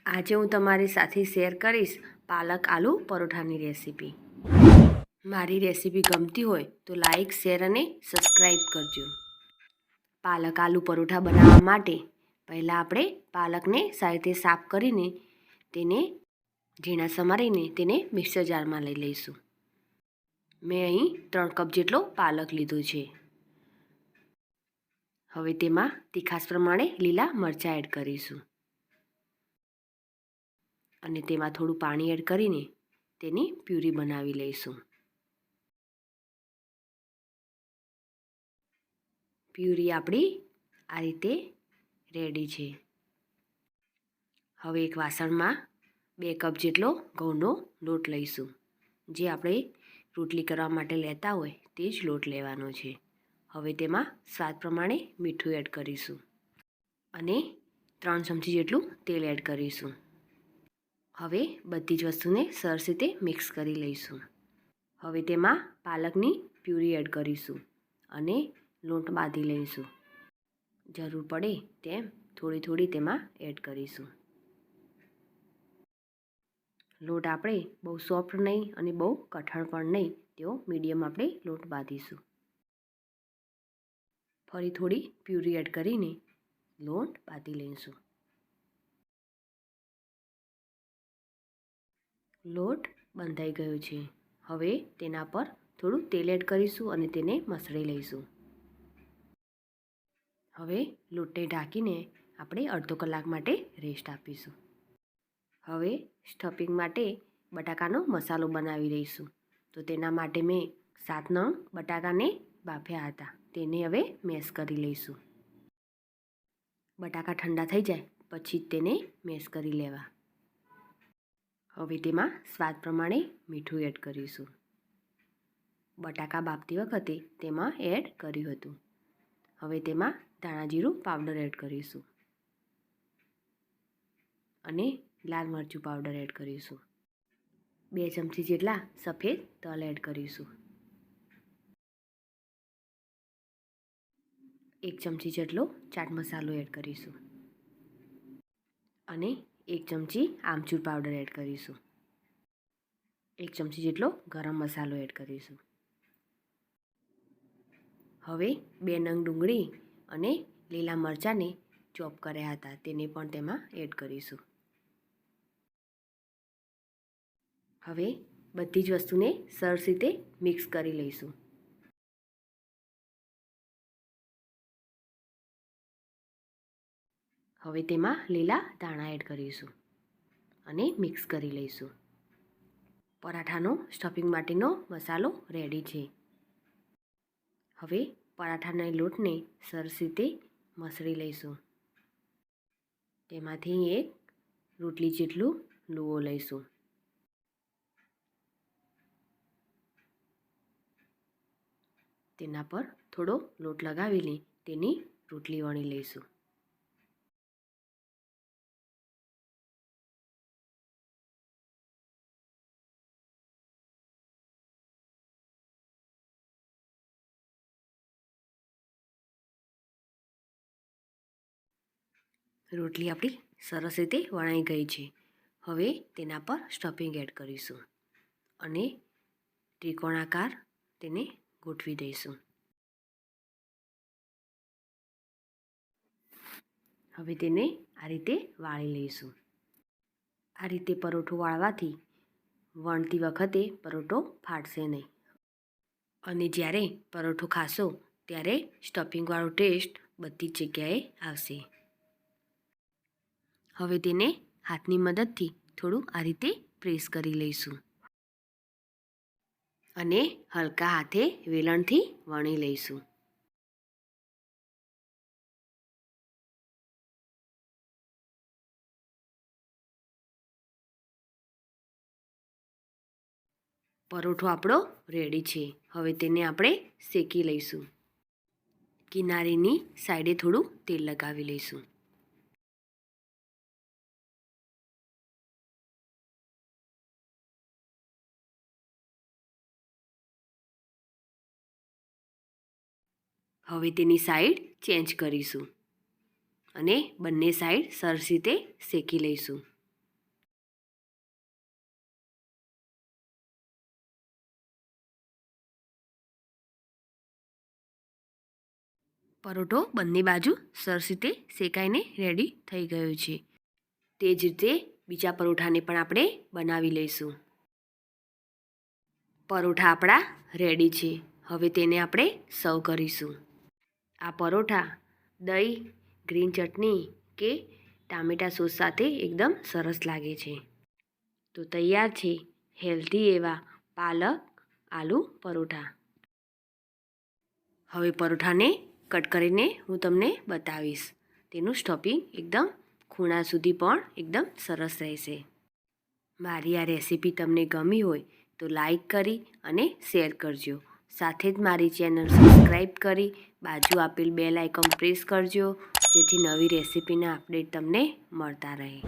આજે હું તમારી સાથે શેર કરીશ પાલક આલુ પરોઠાની રેસીપી। મારી રેસીપી ગમતી હોય તો લાઈક, શેર અને સબસ્ક્રાઈબ કરજો। પાલક આલુ પરોઠા બનાવવા માટે પહેલાં આપણે પાલકને સારી રીતે સાફ કરીને તેને ઝીણા સમારીને તેને મિક્સર જારમાં લઈ લઈશું। મેં અહીં 3 કપ જેટલો પાલક લીધો છે। હવે તેમાં તીખાશ પ્રમાણે લીલા મરચાં એડ કરીશું અને તેમાં થોડું પાણી એડ કરીને તેની પ્યુરી બનાવી લઈશું। પ્યુરી આપણી આ રીતે રેડી છે। હવે એક વાસણમાં 2 કપ જેટલો ઘઉંનો લોટ લઈશું। જે આપણે રોટલી કરવા માટે લેતા હોય તે જ લોટ લેવાનો છે। હવે તેમાં સ્વાદ પ્રમાણે મીઠું એડ કરીશું અને 3 ચમચી જેટલું તેલ એડ કરીશું। હવે બધી જ વસ્તુને સરસ રીતે મિક્સ કરી લઈશું। હવે તેમાં પાલકની પ્યુરી એડ કરીશું અને લોટ બાંધી લઈશું। જરૂર પડે તેમ થોડી તેમાં એડ કરીશું। લોટ આપણે બહુ સોફ્ટ નહીં અને બહુ કઠણ પણ નહીં, તેવો મીડિયમ આપણે લોટ બાંધીશું। ફરી થોડી પ્યુરી એડ કરીને લોટ બાંધી લઈશું। લોટ બંધાઈ ગયો છે। હવે તેના પર થોડું તેલ એડ કરીશું અને તેને મસળી લઈશું। હવે લોટને ઢાંકીને આપણે અડધો કલાક માટે રેસ્ટ આપીશું। હવે સ્ટફિંગ માટે બટાકાનો મસાલો બનાવી લઈશું। તો તેના માટે મેં 7 નંગ બટાકાને બાફ્યા હતા, તેને હવે મેશ કરી લઈશું। બટાકા ઠંડા થઈ જાય પછી તેને મેશ કરી લેવા। હવે તેમાં સ્વાદ પ્રમાણે મીઠું એડ કરીશું। બટાકા બાફતી વખતે તેમાં એડ કર્યું હતું। હવે તેમાં ધાણા જીરું પાવડર એડ કરીશું અને લાલ મરચું પાવડર એડ કરીશું। 2 ચમચી જેટલા સફેદ તલ એડ કરીશું। 1 ચમચી જેટલો ચાટ મસાલો એડ કરીશું અને 1 ચમચી આમચૂર પાવડર એડ કરીશું। 1 ચમચી જેટલો ગરમ મસાલો એડ કરીશું। હવે 2 નંગ ડુંગળી અને લીલા મરચાંને ચોપ કર્યા હતા તેને પણ તેમાં એડ કરીશું। હવે બધી જ વસ્તુને સરસ રીતે મિક્સ કરી લઈશું। હવે તેમાં લીલા ધાણા એડ કરીશું અને મિક્સ કરી લઈશું। પરાઠાનો સ્ટફિંગ માટેનો મસાલો રેડી છે। હવે પરાઠાના લોટને સરસ રીતે મસળી લઈશું। તેમાંથી એક રોટલી જેટલું લુઓ લઈશું। તેના પર થોડો લોટ લગાવીને તેની રોટલી વણી લઈશું। રોટલી આપણી સરસ રીતે વણાઈ ગઈ છે। હવે તેના પર સ્ટફિંગ એડ કરીશું અને ત્રિકોણાકાર તેને ગોઠવી દઈશું। હવે તેને આ રીતે વાળી લઈશું। આ રીતે પરોઠો વાળવાથી વણતી વખતે પરોઠો ફાટશે નહીં અને જ્યારે પરોઠો ખાશો ત્યારે સ્ટફિંગવાળો ટેસ્ટ બધી જ જગ્યાએ આવશે। હવે તેને હાથની મદદથી થોડું આ રીતે પ્રેસ કરી લઈશું અને હલકા હાથે વેલણથી વણી લઈશું। પરોઠો આપણો રેડી છે। હવે તેને આપણે શેકી લઈશું। કિનારીની સાઈડે થોડું તેલ લગાવી લઈશું। હવે તેની સાઈડ ચેન્જ કરીશું અને બંને સાઈડ સરસ રીતે શેકી લઈશું। પરોઠો બંને બાજુ સરસ રીતે શેકાઈને રેડી થઈ ગયો છે. તે જ રીતે બીજા પરોઠાને પણ આપણે બનાવી લઈશું. પરોઠા આપણા રેડી છે. હવે તેને આપણે સર્વ કરીશું. આ પરોઠા દહીં, ગ્રીન ચટણી કે ટામેટા સોસ સાથે એકદમ સરસ લાગે છે. તો તૈયાર છે હેલ્ધી એવા પાલક આલુ પરોઠા. હવે પરોઠાને કટ કરીને હું તમને બતાવીશ. તેનું સ્ટફિંગ એકદમ ખૂણા સુધી પણ એકદમ સરસ રહેશે. મારી આ રેસીપી તમને ગમી હોય તો લાઈક કરી અને શેર કરજો. સાથે જ મારી ચેનલ સબસ્ક્રાઈબ કરી બાજુ આપેલ બેલ આઇકન પ્રેસ કરજો, જેથી નવી રેસીપીના અપડેટ તમને મળતા રહે.